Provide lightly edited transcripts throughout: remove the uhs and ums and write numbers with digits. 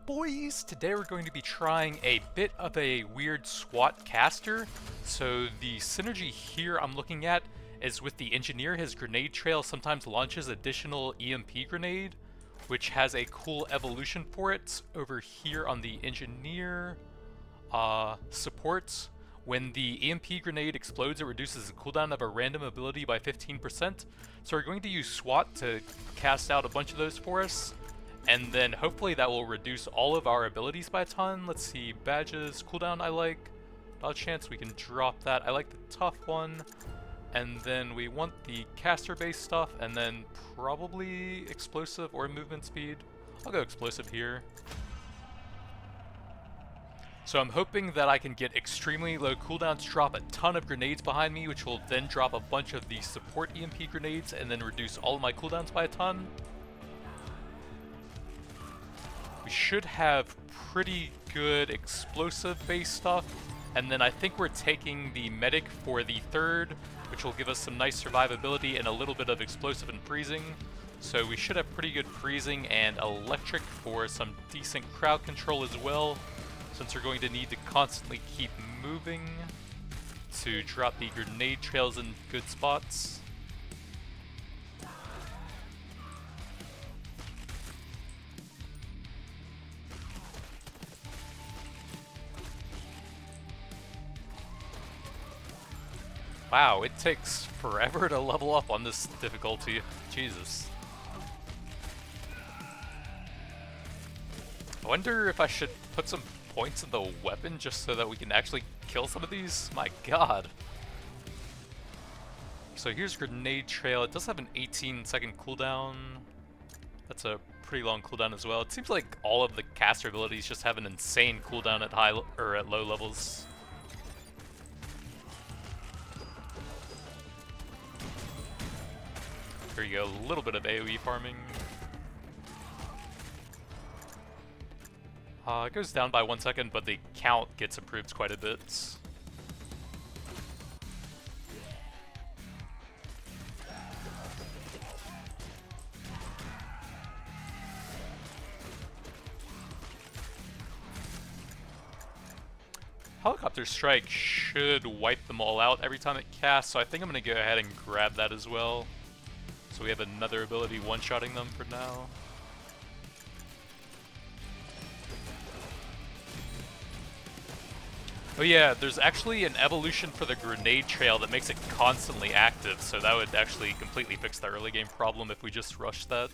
boys? Today we're going to be trying a bit of a weird SWAT caster. So the synergy here I'm looking at is with the engineer. His grenade trail sometimes launches additional EMP grenade, which has a cool evolution for it. Over here on the engineer supports, when the EMP grenade explodes, it reduces the cooldown of a random ability by 15%. So we're going to use SWAT to cast out a bunch of those for us. And then hopefully that will reduce all of our abilities by a ton. Let's see, badges, cooldown I like. Dodge chance, we can drop that. I like the tough one. And then we want the caster based stuff, and then probably explosive or movement speed. I'll go explosive here. So I'm hoping that I can get extremely low cooldowns, drop a ton of grenades behind me, which will then drop a bunch of the support EMP grenades, and then reduce all of my cooldowns by a ton. We should have pretty good explosive-based stuff, and then I think we're taking the medic for the third, which will give us some nice survivability and a little bit of explosive and freezing. So we should have pretty good freezing and electric for some decent crowd control as well, since we're going to need to constantly keep moving to drop the grenade trails in good spots. Wow, it takes forever to level up on this difficulty. Jesus. I wonder if I should put some points in the weapon just so that we can actually kill some of these? My god. So here's grenade trail. It does have an 18-second cooldown. That's a pretty long cooldown as well. It seems like all of the caster abilities just have an insane cooldown at high or at low levels. Here you go, a little bit of AoE farming. It goes down by 1 second, but the count gets improved quite a bit. Helicopter Strike should wipe them all out every time it casts, so I think I'm going to go ahead and grab that as well. So we have another ability one-shotting them for now. Oh yeah, there's actually an evolution for the grenade trail that makes it constantly active, so that would actually completely fix the early game problem if we just rush that.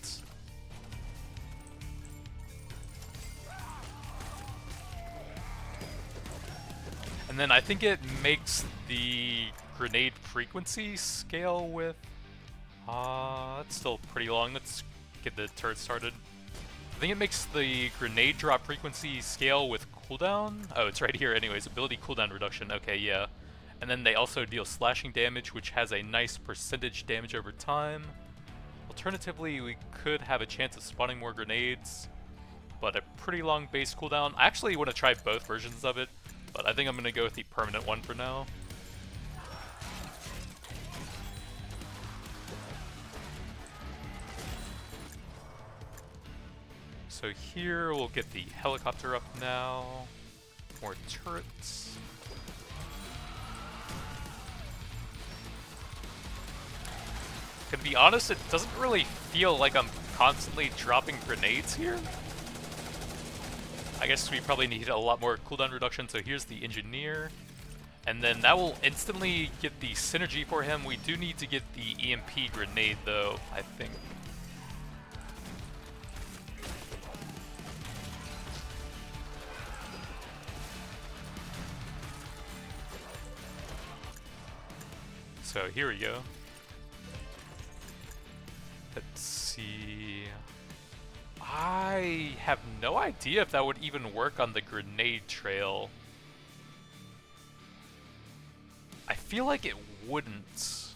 And then I think it makes the grenade frequency scale with... that's still pretty long. Let's get the turret started. I think it makes the grenade drop frequency scale with cooldown. Oh, it's right here anyways. Ability cooldown reduction. Okay, yeah. And then they also deal slashing damage, which has a nice percentage damage over time. Alternatively, we could have a chance of spawning more grenades, but a pretty long base cooldown. I actually want to try both versions of it, but I think I'm going to go with the permanent one for now. So here we'll get the helicopter up now. More turrets. To be honest, it doesn't really feel like I'm constantly dropping grenades here. I guess we probably need a lot more cooldown reduction, so here's the engineer. And then that will instantly get the synergy for him. We do need to get the EMP grenade though, I think. So here we go. Let's see. I have no idea if that would even work on the grenade trail. I feel like it wouldn't.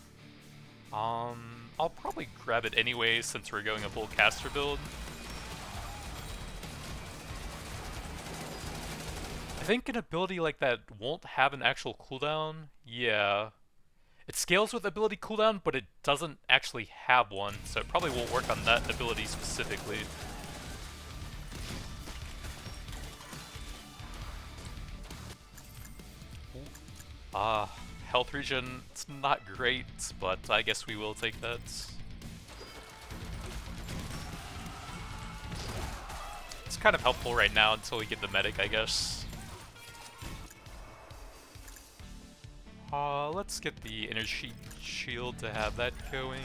I'll probably grab it anyway since we're going a full caster build. I think an ability like that won't have an actual cooldown. Yeah. It scales with ability cooldown, but it doesn't actually have one, so it probably won't work on that ability specifically. Health regen, it's not great, but I guess we will take that. It's kind of helpful right now until we get the medic, I guess. Let's get the energy shield to have that going.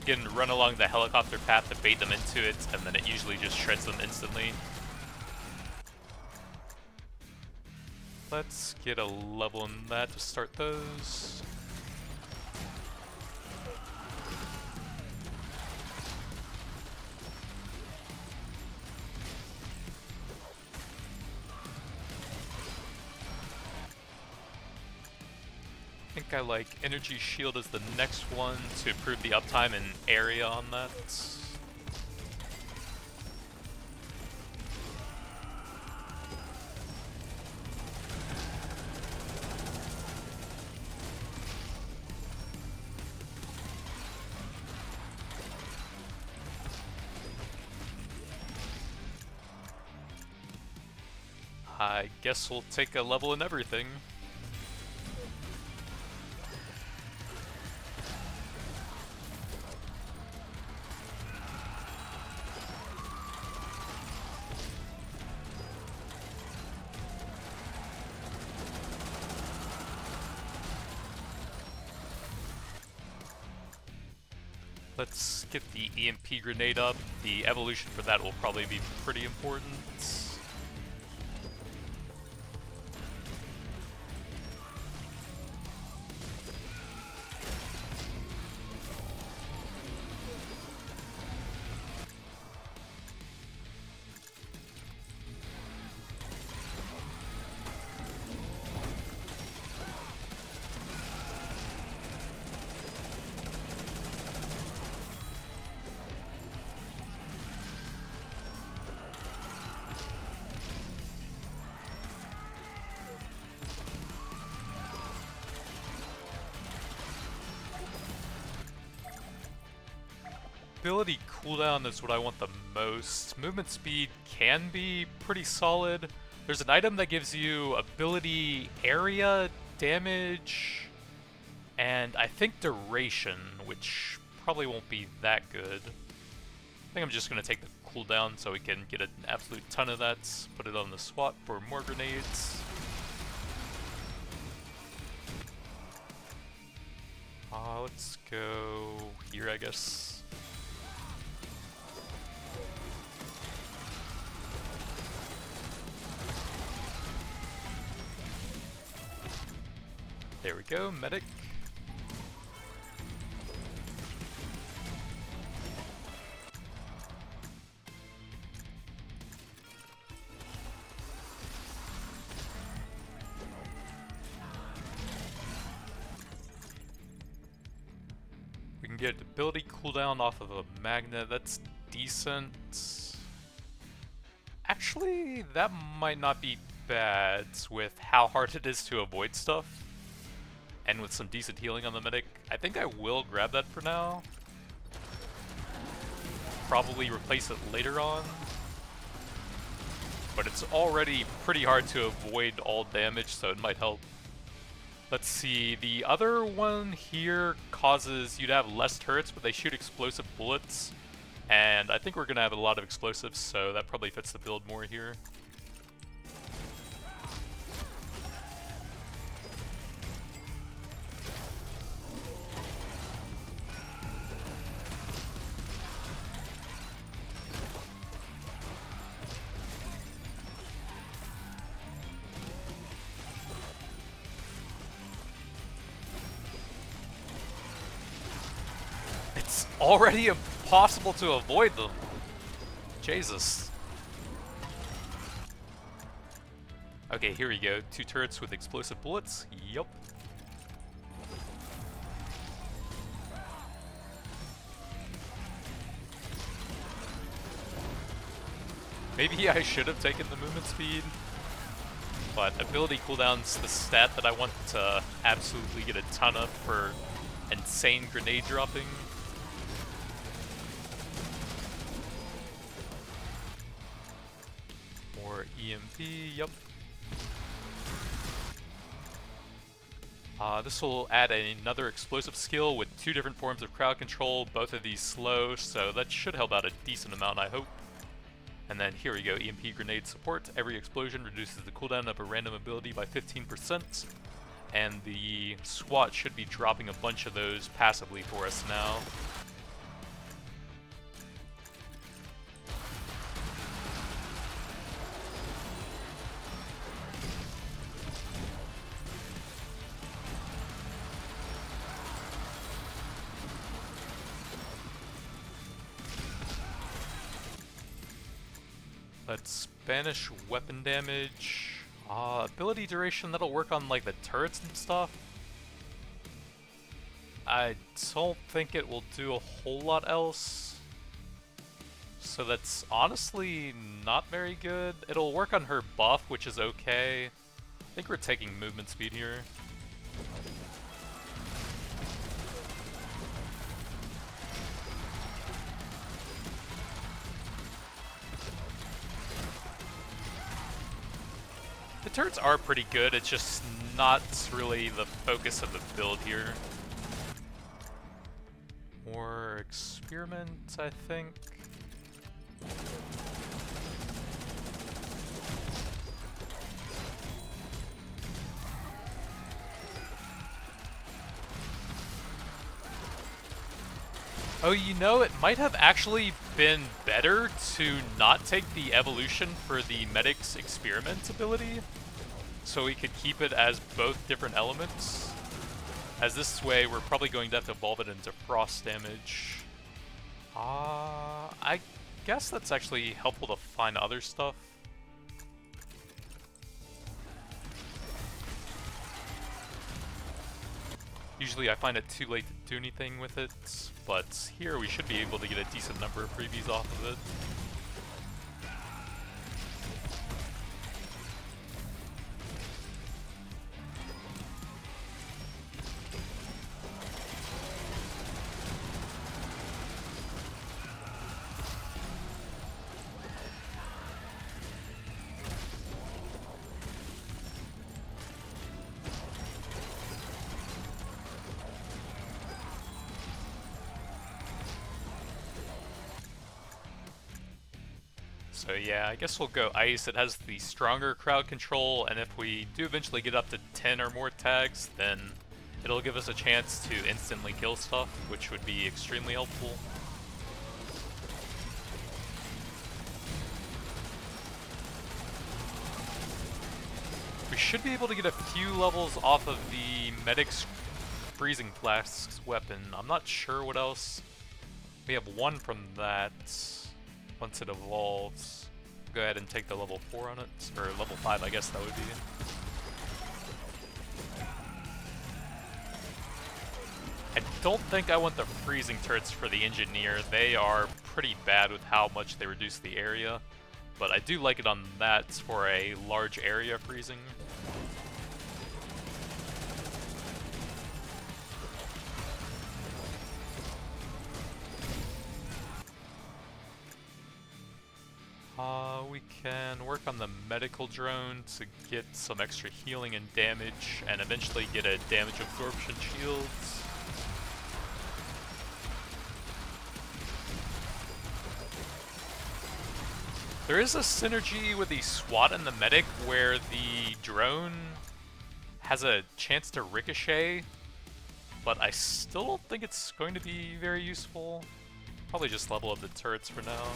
You can run along the helicopter path to bait them into it, and then it usually just shreds them instantly. Let's get a level in that to start those. I think I like Energy Shield as the next one to improve the uptime and area on that. I guess we'll take a level in everything. Let's get the EMP grenade up. The evolution for that will probably be pretty important. Ability cooldown is what I want the most. Movement speed can be pretty solid. There's an item that gives you ability area, damage, and I think duration, which probably won't be that good. I think I'm just going to take the cooldown so we can get an absolute ton of that. Put it on the SWAT for more grenades. Let's go here, I guess. There we go, medic. We can get ability cooldown off of a magnet, that's decent. Actually, that might not be bad with how hard it is to avoid stuff. And with some decent healing on the medic, I think I will grab that for now. Probably replace it later on. But it's already pretty hard to avoid all damage, so it might help. Let's see, the other one here causes you to have less turrets, but they shoot explosive bullets. And I think we're going to have a lot of explosives, so that probably fits the build more here. It's already impossible to avoid them. Jesus. Okay, here we go. 2 turrets with explosive bullets. Yup. Maybe I should have taken the movement speed, but ability cooldown's the stat that I want to absolutely get a ton of for insane grenade dropping. More EMP, yep. This will add another explosive skill with 2 different forms of crowd control, both of these slow, so that should help out a decent amount, I hope. And then here we go, EMP grenade support. Every explosion reduces the cooldown of a random ability by 15%, and the SWAT should be dropping a bunch of those passively for us now. Let's banish weapon damage. Ability duration, that'll work on like the turrets and stuff. I don't think it will do a whole lot else. So that's honestly not very good. It'll work on her buff, which is okay. I think we're taking movement speed here. The turrets are pretty good, it's just not really the focus of the build here. More experiment, I think. Oh, you know, it might have actually been better to not take the evolution for the medic's experiment ability, so we could keep it as both different elements. As this way, we're probably going to have to evolve it into frost damage. I guess that's actually helpful to find other stuff. Usually I find it too late to do anything with it, but here we should be able to get a decent number of freebies off of it. So yeah, I guess we'll go ice. It has the stronger crowd control, and if we do eventually get up to 10 or more tags, then it'll give us a chance to instantly kill stuff, which would be extremely helpful. We should be able to get a few levels off of the medic's freezing flasks weapon. I'm not sure what else. We have 1 from that. Once it evolves, go ahead and take the level 4 on it, or level 5 I guess that would be. I don't think I want the freezing turrets for the engineer. They are pretty bad with how much they reduce the area, but I do like it on that for a large area freezing. We can work on the medical drone to get some extra healing and damage, and eventually get a damage absorption shield. There is a synergy with the SWAT and the medic where the drone has a chance to ricochet, but I still don't think it's going to be very useful. Probably just level up the turrets for now.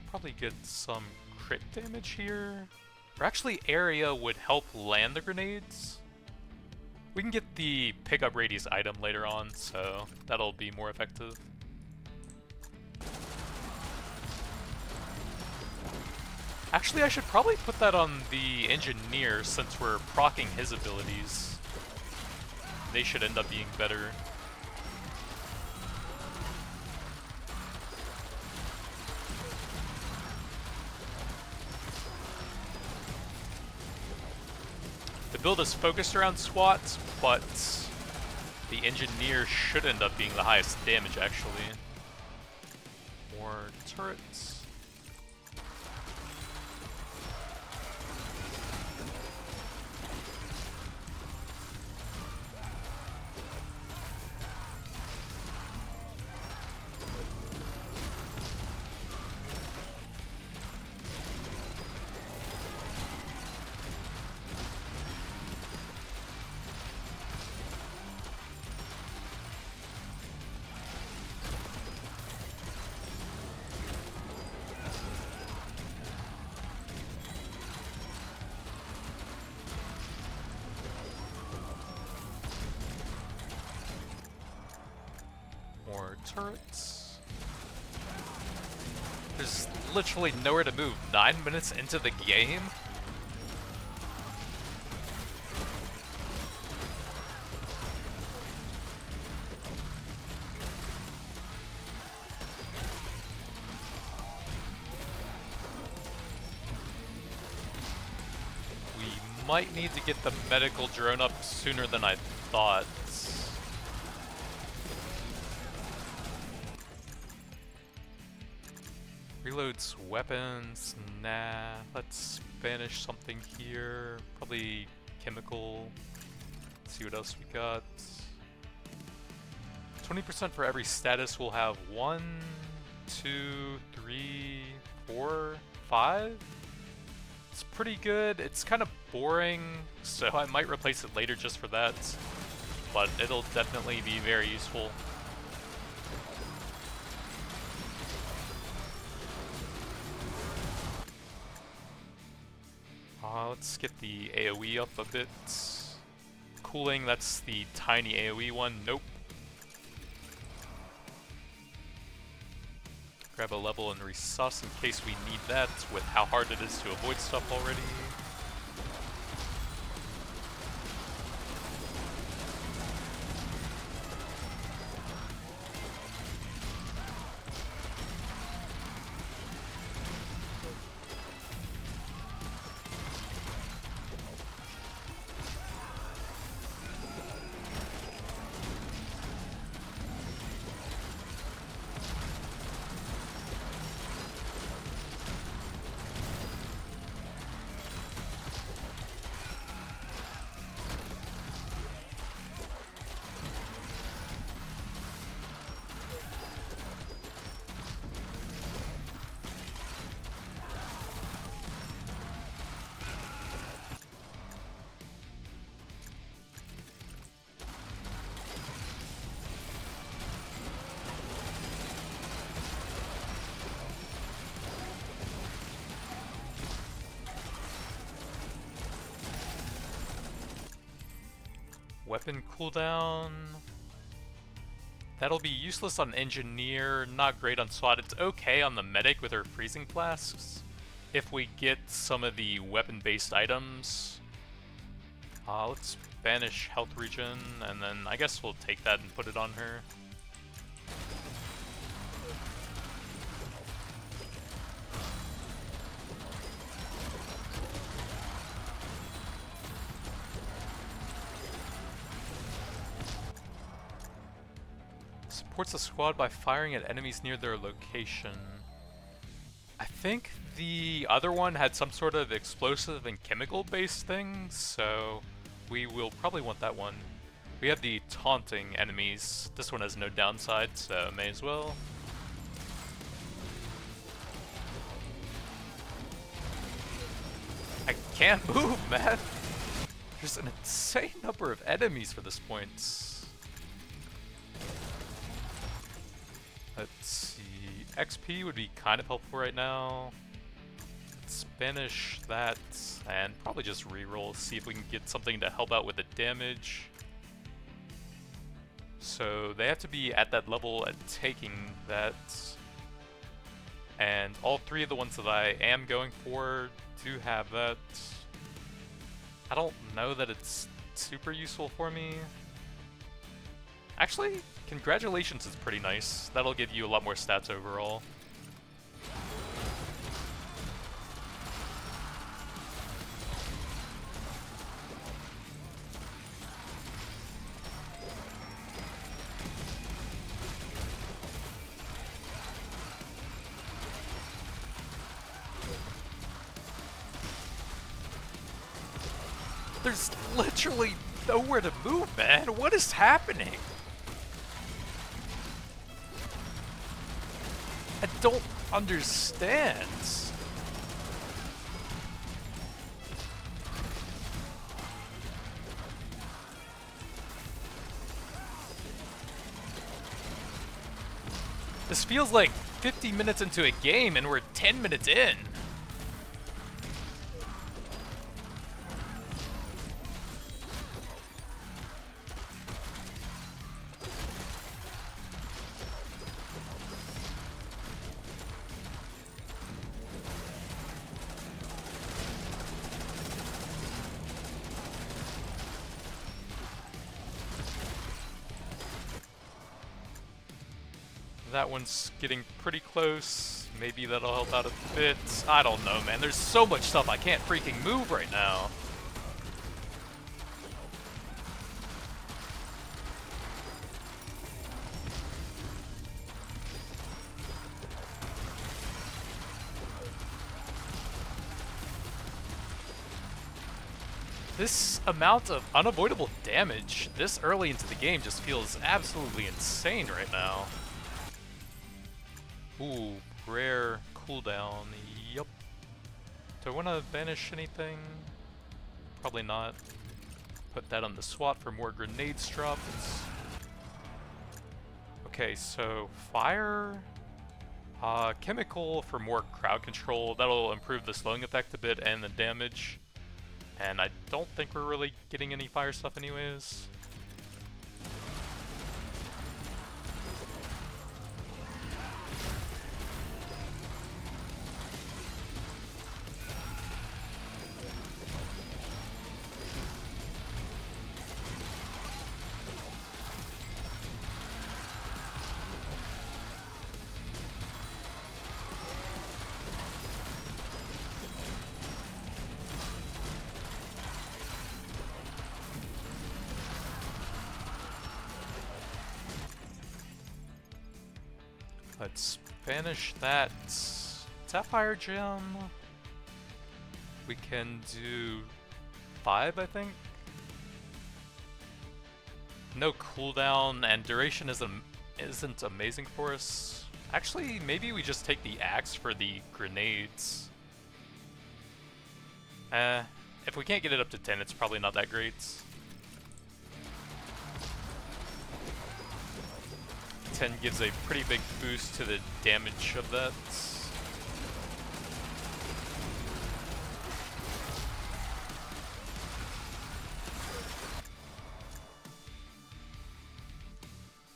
Probably get some crit damage here. Or actually, area would help land the grenades. We can get the pickup radius item later on, so that'll be more effective. Actually, I should probably put that on the engineer since we're proccing his abilities. They should end up being better. The build is focused around SWAT, but the engineer should end up being the highest damage, actually. More turrets. More turrets. There's literally nowhere to move. 9 minutes into the game? We might need to get the medical drone up sooner than I thought. Reloads weapons, nah. Let's banish something here. Probably chemical. Let's see what else we got. 20% for every status. We'll have 1, 2, 3, 4, 5. It's pretty good. It's kind of boring, so I might replace it later just for that. But it'll definitely be very useful. Let's get the AoE up a bit. Cooling, that's the tiny AoE one. Nope. Grab a level and resus in case we need that with how hard it is to avoid stuff already. Weapon cooldown. That'll be useless on Engineer, not great on SWAT. It's okay on the Medic with her freezing flasks. If we get some of the weapon-based items. Let's banish health regen, and then I guess we'll take that and put it on her. Supports the squad by firing at enemies near their location. I think the other one had some sort of explosive and chemical based thing, so we will probably want that one. We have the taunting enemies. This one has no downside, so may as well. I can't move, man! There's an insane number of enemies for this point. Let's see, XP would be kind of helpful right now. Let's banish that and probably just reroll, see if we can get something to help out with the damage. So they have to be at that level at taking that. And all three of the ones that I am going for do have that. I don't know that it's super useful for me. Actually, congratulations is pretty nice. That'll give you a lot more stats overall. There's literally nowhere to move, man. What is happening? I don't understand. This feels like 50 minutes into a game and we're 10 minutes in. That one's getting pretty close. Maybe that'll help out a bit. I don't know, man. There's so much stuff I can't freaking move right now. This amount of unavoidable damage this early into the game just feels absolutely insane right now. Ooh, rare cooldown. Yup. Do I want to banish anything? Probably not. Put that on the SWAT for more grenades dropped. Okay, so fire, chemical for more crowd control. That'll improve the slowing effect a bit and the damage. And I don't think we're really getting any fire stuff anyways. Let's banish that sapphire gem. We can do 5, I think. No cooldown and duration isn't amazing for us. Actually, maybe we just take the axe for the grenades. If we can't get it up to 10, it's probably not that great. 10 gives a pretty big boost to the damage of that.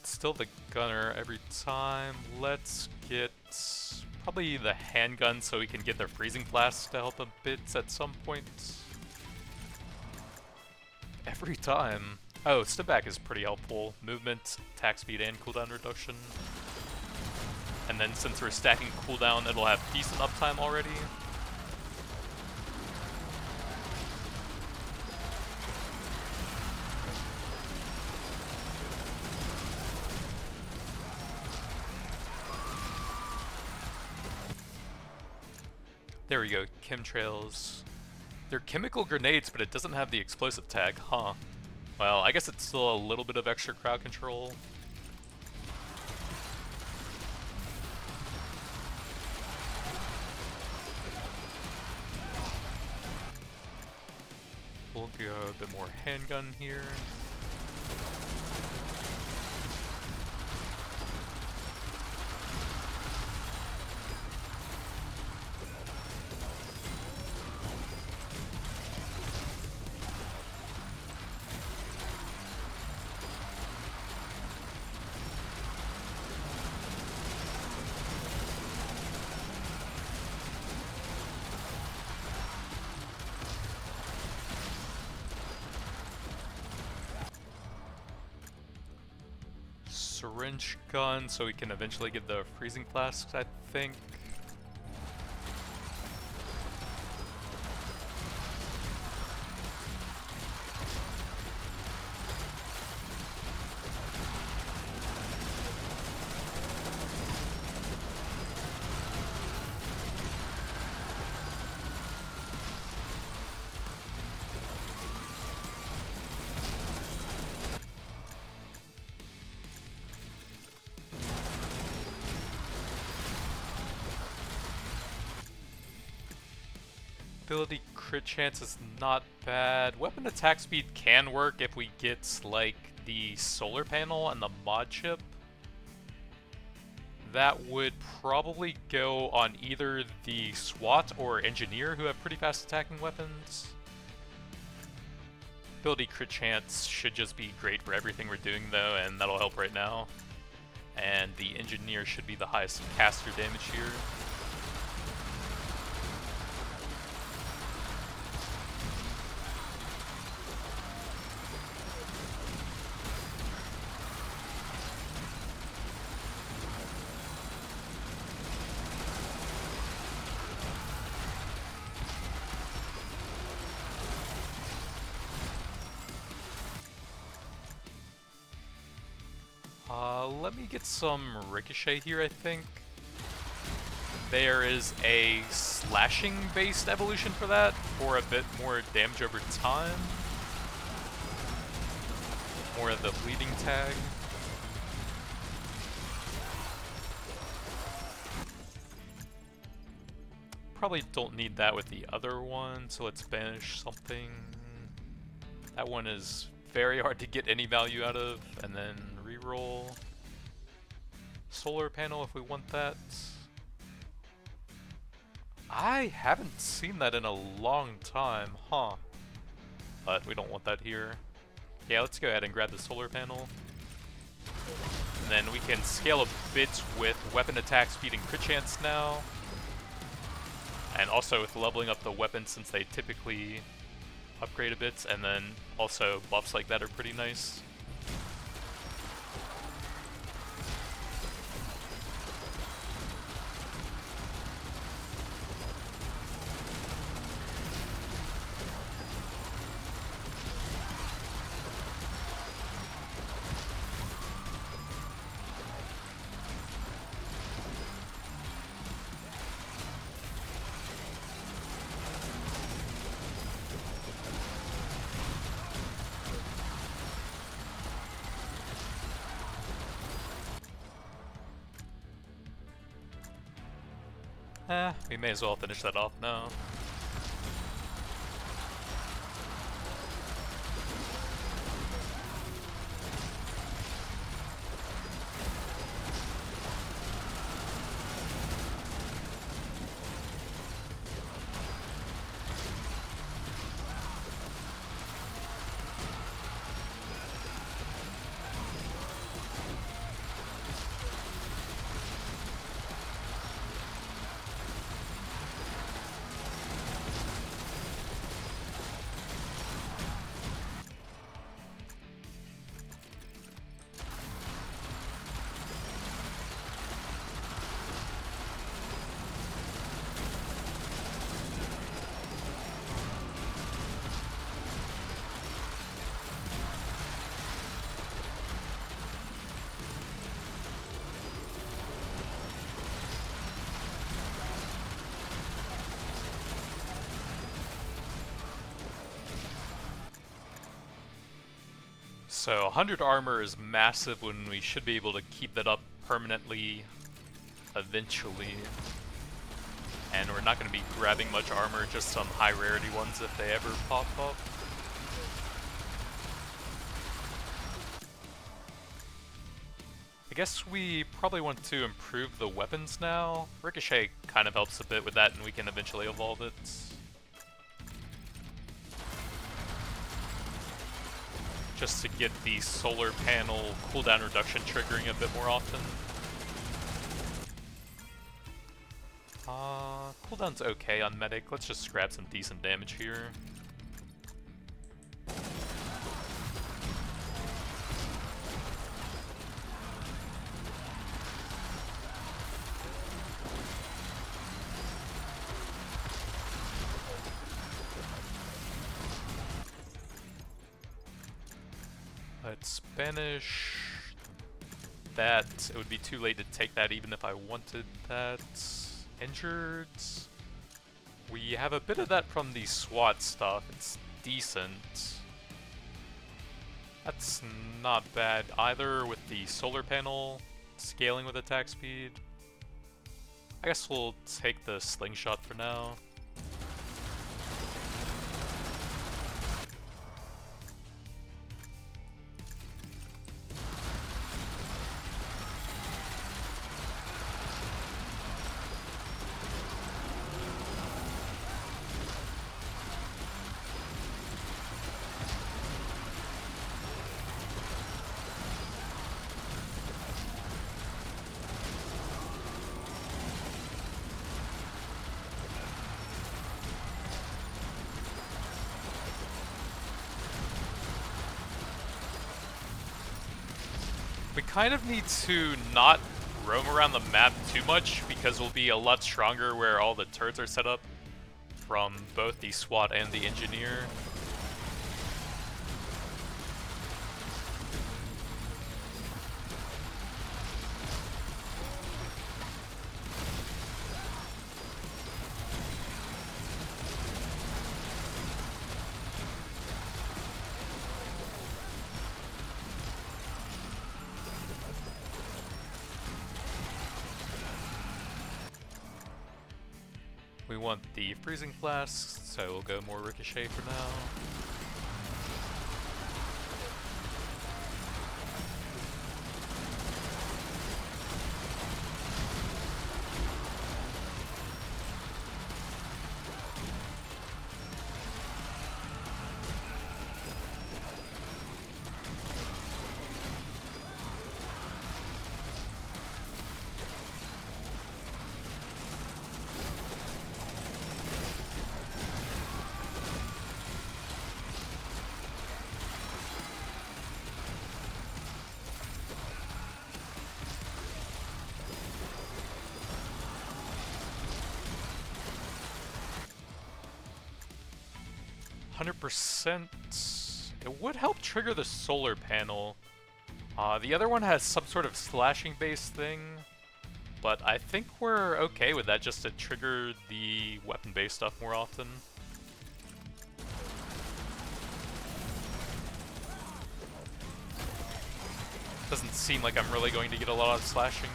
Still the gunner every time. Let's get probably the handgun so we can get their freezing blast to help a bit at some point. Every time. Oh, step back is pretty helpful. Movement, attack speed, and cooldown reduction. And then since we're stacking cooldown, it'll have decent uptime already. There we go, chemtrails. They're chemical grenades, but it doesn't have the explosive tag, huh? Well, I guess it's still a little bit of extra crowd control. We'll go a bit more handgun here. Syringe gun, so we can eventually get the freezing flasks, I think. Ability crit chance is not bad. Weapon attack speed can work if we get, like, the solar panel and the mod chip. That would probably go on either the SWAT or engineer, who have pretty fast attacking weapons. Ability crit chance should just be great for everything we're doing though, and that'll help right now. And the engineer should be the highest caster damage here. Let me get some ricochet here, I think. There is a slashing-based evolution for that, for a bit more damage over time. More of the bleeding tag. Probably don't need that with the other one, so let's banish something. That one is very hard to get any value out of, and then reroll. Solar panel if we want that. I haven't seen that in a long time, huh? But we don't want that here. Yeah, let's go ahead and grab the solar panel. And then we can scale a bit with weapon attack speed and crit chance now. And also with leveling up the weapons since they typically upgrade a bit, and then also buffs like that are pretty nice. We may as well finish that off now. So 100 armor is massive when we should be able to keep that up permanently eventually. And we're not going to be grabbing much armor, just some high rarity ones if they ever pop up. I guess we probably want to improve the weapons now. Ricochet kind of helps a bit with that, and we can eventually evolve it. Just to get the solar panel cooldown reduction triggering a bit more often. Cooldown's okay on medic. Let's just grab some decent damage here. Let's banish that. It would be too late to take that even if I wanted that. Injured. We have a bit of that from the SWAT stuff. It's decent. That's not bad either with the solar panel scaling with attack speed. I guess we'll take the slingshot for now. We kind of need to not roam around the map too much because we'll be a lot stronger where all the turrets are set up from both the SWAT and the engineer. we want the freezing flasks, so we'll go more ricochet for now. %. It would help trigger the solar panel. The other one has some sort of slashing base thing, but I think we're okay with that just to trigger the weapon based stuff more often. Doesn't seem like I'm really going to get a lot of slashing.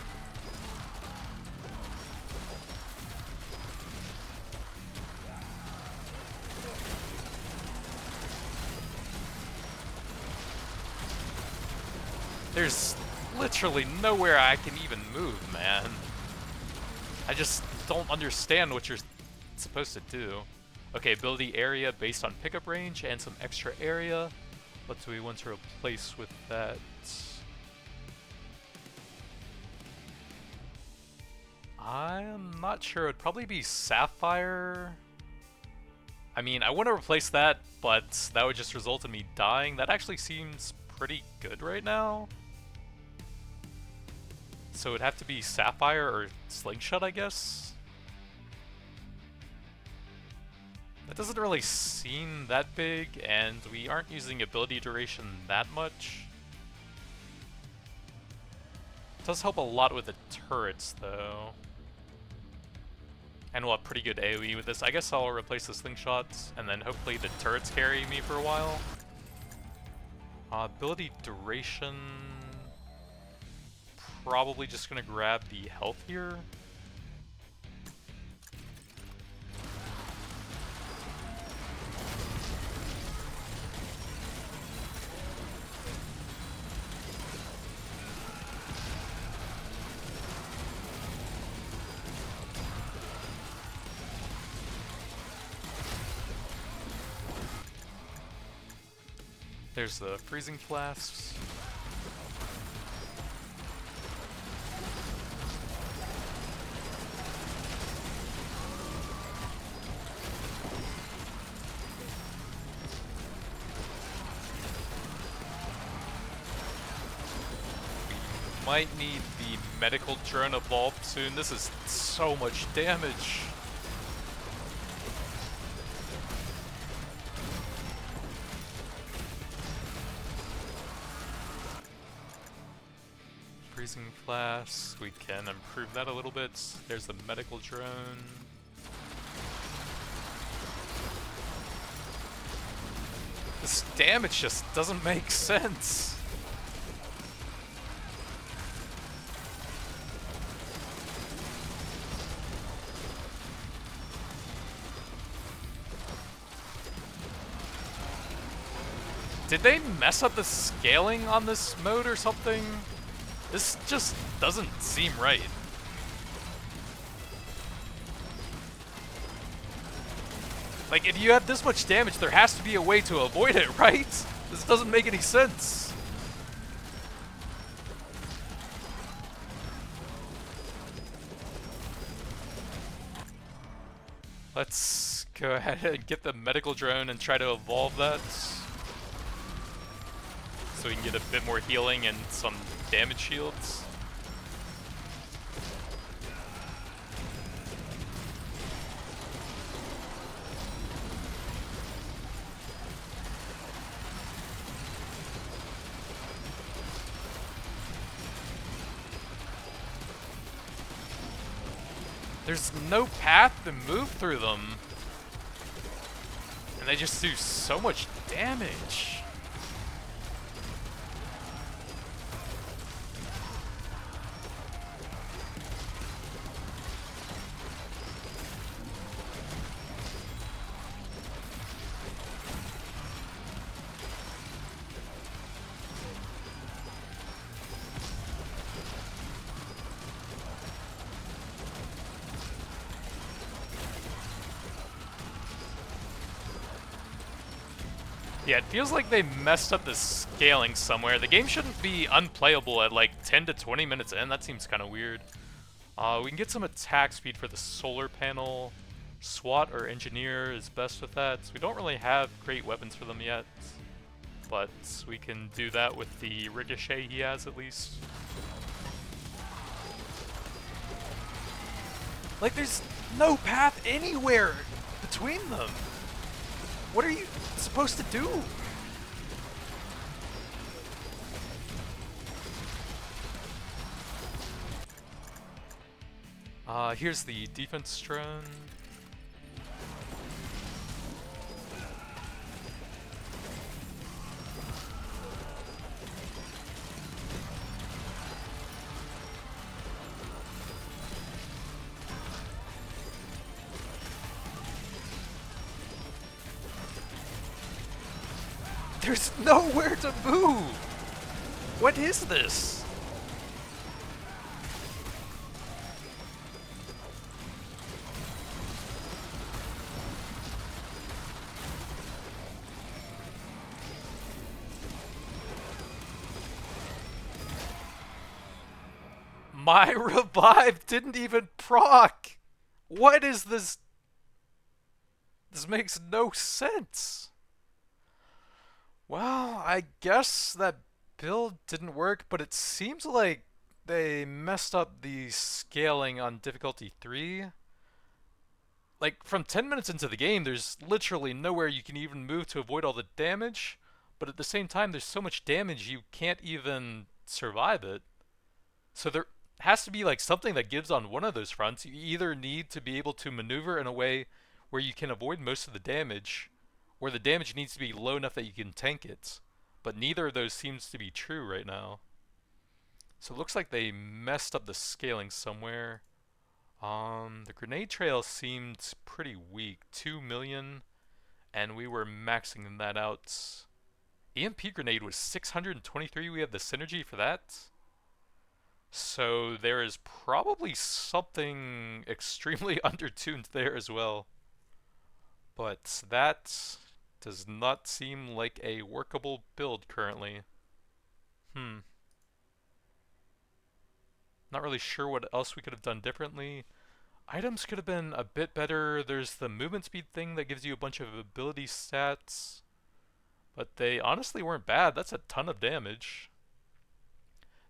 There's literally nowhere I can even move, man. I just don't understand what you're supposed to do. Okay, ability area based on pickup range and some extra area. What do we want to replace with that? I'm not sure. It'd probably be Sapphire. I mean, I want to replace that, but that would just result in me dying. That actually seems pretty good right now. So it'd have to be Sapphire or Slingshot, I guess? That doesn't really seem that big, and we aren't using ability duration that much. It does help a lot with the turrets, though. And we'll have pretty good AoE with this. I guess I'll replace the Slingshots, and then hopefully the turrets carry me for a while. Ability duration... Probably just gonna grab the health here. There's the freezing flasks. Might need the medical drone evolved soon. This is so much damage. Freezing flask, we can improve that a little bit. There's the medical drone. This damage just doesn't make sense. Did they mess up the scaling on this mode or something? This just doesn't seem right. Like, if you have this much damage, there has to be a way to avoid it, right? This doesn't make any sense. Let's go ahead and get the medical drone and try to evolve that. So we can get a bit more healing and some damage shields. There's no path to move through them. And they just do so much damage. Yeah, it feels like they messed up the scaling somewhere. The game shouldn't be unplayable at like 10 to 20 minutes in. That seems kind of weird. We can get some attack speed for the solar panel. SWAT or engineer is best with that. We don't really have great weapons for them yet, but we can do that with the ricochet he has at least. Like, there's no path anywhere between them. What are you supposed to do? Here's the defense drone. There's nowhere to move! What is this? My revive didn't even proc! What is this? This makes no sense. Well, I guess that build didn't work, but it seems like they messed up the scaling on difficulty 3. Like, from 10 minutes into the game, there's literally nowhere you can even move to avoid all the damage, but at the same time, there's so much damage you can't even survive it. So there has to be like something that gives on one of those fronts. You either need to be able to maneuver in a way where you can avoid most of the damage, or the damage needs to be low enough that you can tank it. But neither of those seems to be true right now. So it looks like they messed up the scaling somewhere. The grenade trail seemed pretty weak. 2 million, and we were maxing that out. EMP grenade was 623. We have the synergy for that. So there is probably something extremely undertuned there as well. But that does not seem like a workable build currently. Not really sure what else we could have done differently. Items could have been a bit better. There's the movement speed thing that gives you a bunch of ability stats. But they honestly weren't bad. That's a ton of damage.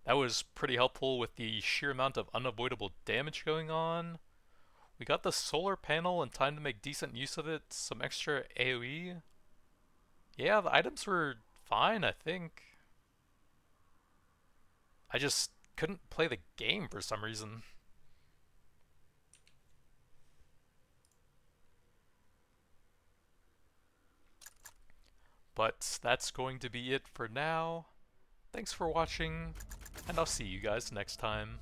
That was pretty helpful with the sheer amount of unavoidable damage going on. We got the solar panel in time to make decent use of it. Some extra AoE. Yeah, the items were fine, I think. I just couldn't play the game for some reason. But that's going to be it for now. Thanks for watching, and I'll see you guys next time.